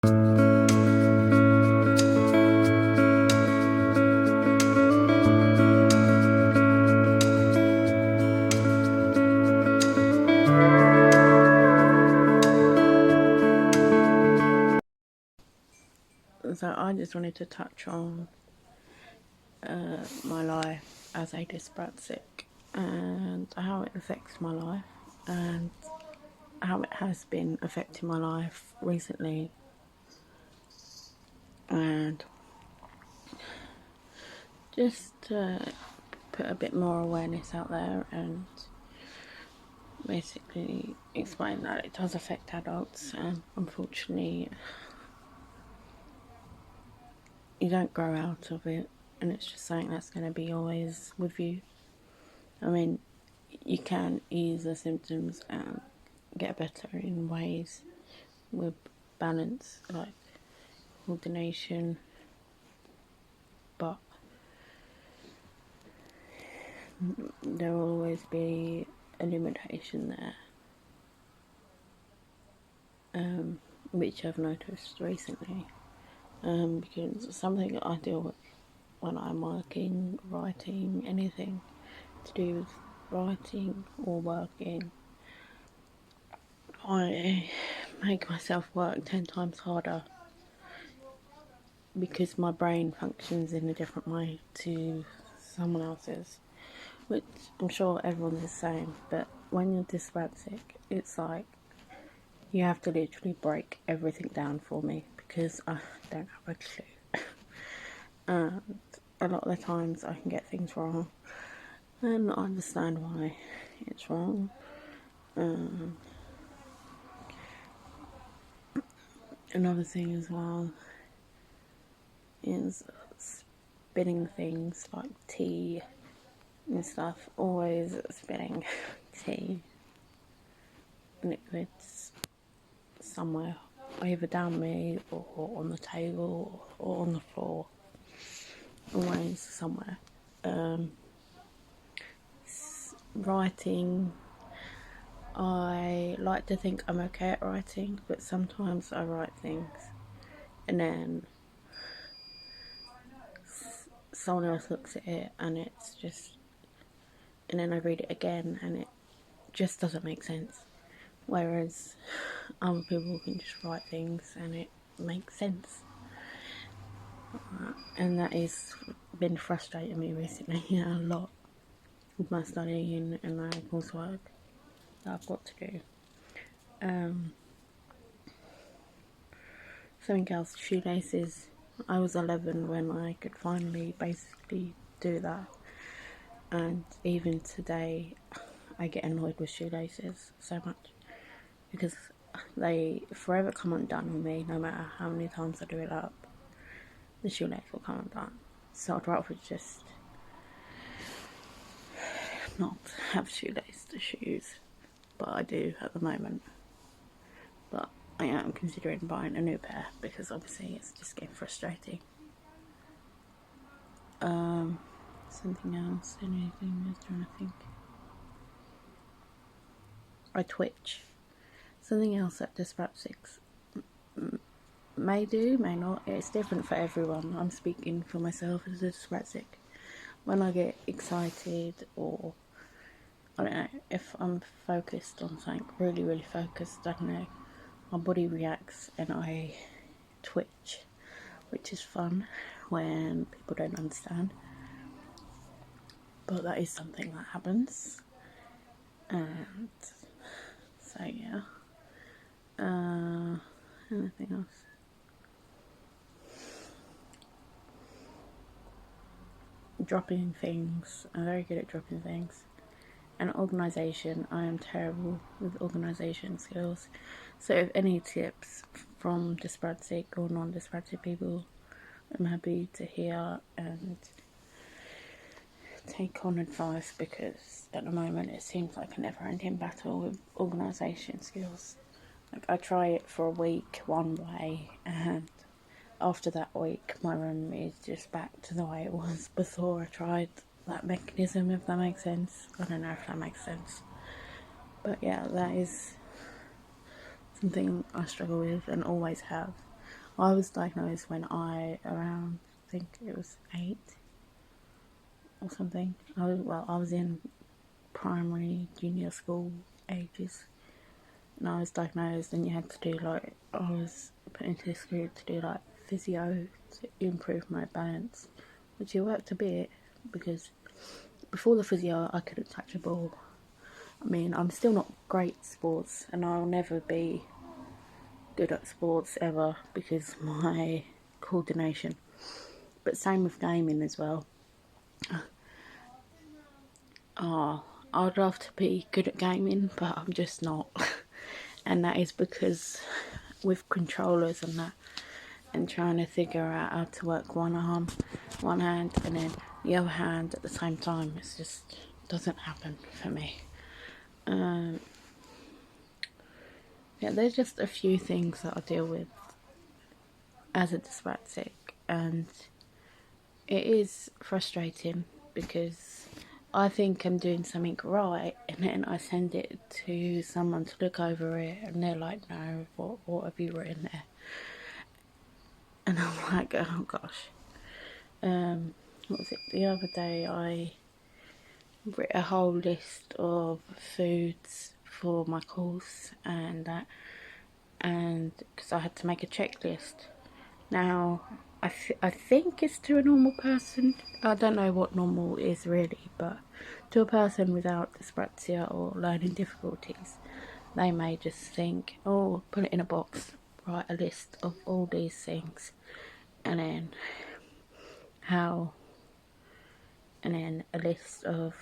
So I just wanted to touch on my life as a dyspraxic and how it affects my life and how it has been affecting my life recently, and just put a bit more awareness out there and basically explain that it does affect adults, and unfortunately you don't grow out of it, and it's just something that's going to be always with you. I mean, you can ease the symptoms and get better in ways with balance, like coordination, but there will always be a limitation there, which I've noticed recently, because something I deal with when I'm working, writing, anything to do with writing or working, I make myself work 10 times harder because my brain functions in a different way to someone else's, which I'm sure everyone's the same, but when you're dyspraxic, it's like you have to literally break everything down for me because I don't have a clue. And a lot of the times I can get things wrong and not understand why it's wrong. Another thing as well is spinning things like tea and stuff, always spinning tea liquids somewhere, either down me or on the table or on the floor, always somewhere. Writing, I like to think I'm okay at writing, but sometimes I write things and then someone else looks at it and it's just, and then I read it again and it just doesn't make sense, whereas other people can just write things and it makes sense. And that has been frustrating me recently a lot with my studying and my coursework that I've got to do. Something else, shoelaces. I was 11 when I could finally basically do that, and even today I get annoyed with shoelaces so much because they forever come undone with me. No matter how many times I do it up, the shoelace will come undone. So I'd rather just not have shoelaced shoes, but I do at the moment. But I am considering buying a new pair because obviously it's just getting frustrating. Something else, anything, I was trying to think. I twitch. Something else that dyspraxics may do, may not. It's different for everyone. I'm speaking for myself as a dyspraxic. When I get excited, or I don't know, if I'm focused on something, really, really focused, I don't know, my body reacts and I twitch, which is fun when people don't understand. But that is something that happens. And so yeah. Anything else? Dropping things. I'm very good at dropping things. And organisation. I am terrible with organisation skills. So if any tips from dyspraxic or non-dyspraxic people, I'm happy to hear and take on advice, because at the moment it seems like a never-ending battle with organisation skills. Like, I try it for a week one way, and after that week my room is just back to the way it was before I tried that mechanism, if that makes sense. I don't know if that makes sense, but yeah, that is something I struggle with and always have. I was diagnosed when I think it was 8 or something. I was in primary, junior school ages, and I was diagnosed, and you had to do I was put into this group to do physio to improve my balance, which it worked a bit, because before the physio I couldn't touch a ball. I mean, I'm still not great at sports, and I'll never be good at sports ever because my coordination. But same with gaming as well. I'd love to be good at gaming, but I'm just not. And that is because with controllers and that, and trying to figure out how to work one arm, one hand, and then the other hand at the same time, it just doesn't happen for me. Yeah, there's just a few things that I deal with as a dyspraxic, and it is frustrating because I think I'm doing something right, and then I send it to someone to look over it, and they're like, "No, what have you written there?" And I'm like, "Oh gosh." What was it? The other day I wrote a whole list of foods for my course, and because I had to make a checklist. Now, I think it's to a normal person. I don't know what normal is really, but to a person without dyspraxia or learning difficulties, they may just think, oh, put it in a box, write a list of all these things, and then a list of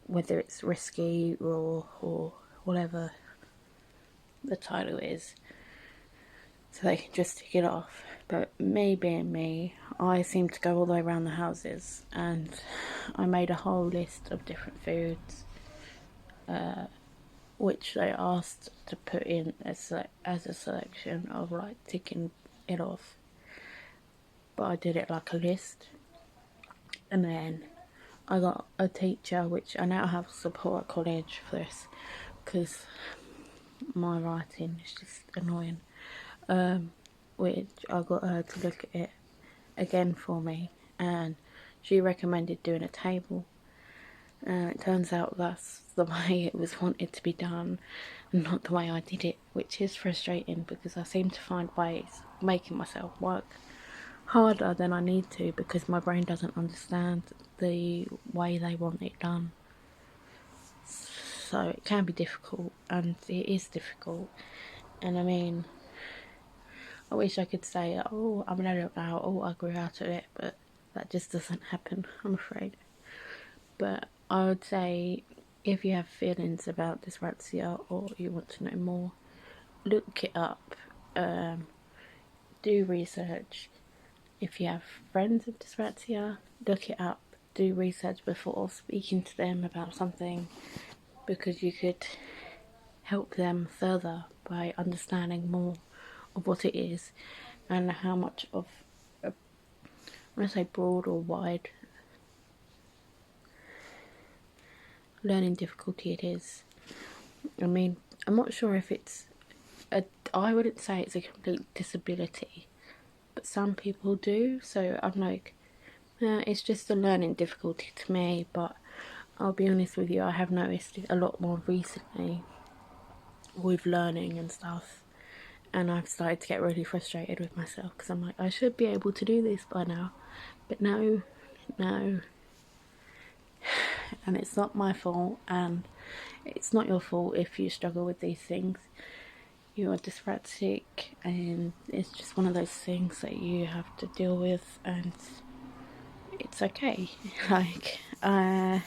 whether it's risky or whatever the title is, so they can just tick it off. But me being me, I seem to go all the way around the houses, and I made a whole list of different foods, which they asked to put in as a selection of ticking it off. But I did it like a list, and then I got a teacher, which I now have support at college for this, because my writing is just annoying. Which I got her to look at it again for me, and she recommended doing a table. It turns out that's the way it was wanted to be done, and not the way I did it, which is frustrating because I seem to find ways of making myself work harder than I need to because my brain doesn't understand the way they want it done. So it can be difficult, and it is difficult. And I mean, I wish I could say, oh, I'm an adult now, oh, I grew out of it, but that just doesn't happen, I'm afraid. But I would say, if you have feelings about dyspraxia or you want to know more, look it up, do research. If you have friends with dyspraxia, look it up, do research before speaking to them about something, because you could help them further by understanding more of what it is and how much of a, when I say broad or wide learning difficulty it is. I mean, I'm not sure if I wouldn't say it's a complete disability, but some people do, so I'm like, it's just a learning difficulty to me. But I'll be honest with you, I have noticed it a lot more recently with learning and stuff, and I've started to get really frustrated with myself because I'm like, I should be able to do this by now, but no, and it's not my fault, and it's not your fault if you struggle with these things. You are dyspraxic, and it's just one of those things that you have to deal with, and it's okay. I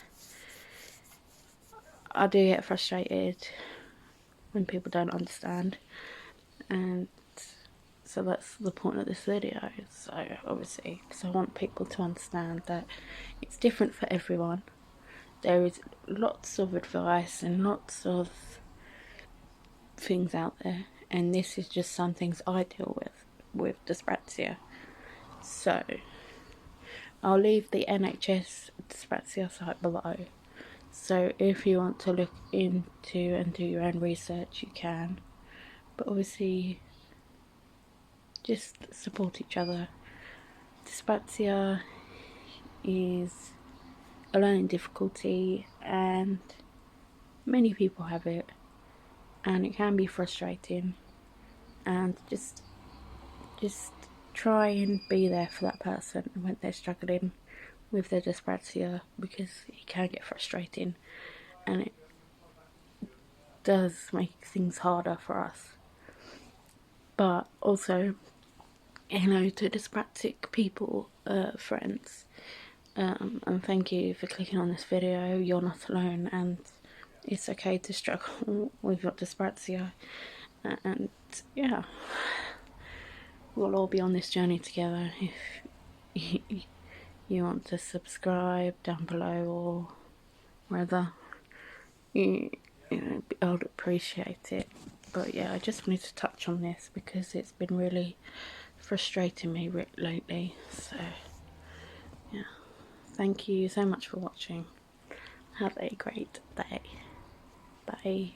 do get frustrated when people don't understand, and so that's the point of this video. So obviously, because I want people to understand that it's different for everyone. There is lots of advice and lots of things out there, and this is just some things I deal with dyspraxia. So I'll leave the NHS dyspraxia site below, so if you want to look into and do your own research, you can. But obviously, just support each other. Dyspraxia is a learning difficulty, and many people have it, and it can be frustrating, and just try and be there for that person when they're struggling with their dyspraxia, because it can get frustrating and it does make things harder for us. But also, hello to dyspraxic people, friends, and thank you for clicking on this video. You're not alone, and it's okay to struggle with your dyspraxia, and yeah, we'll all be on this journey together. If you want to subscribe down below or wherever, I would appreciate it. But yeah, I just wanted to touch on this because it's been really frustrating me lately. So yeah, thank you so much for watching. Have a great day. Bye.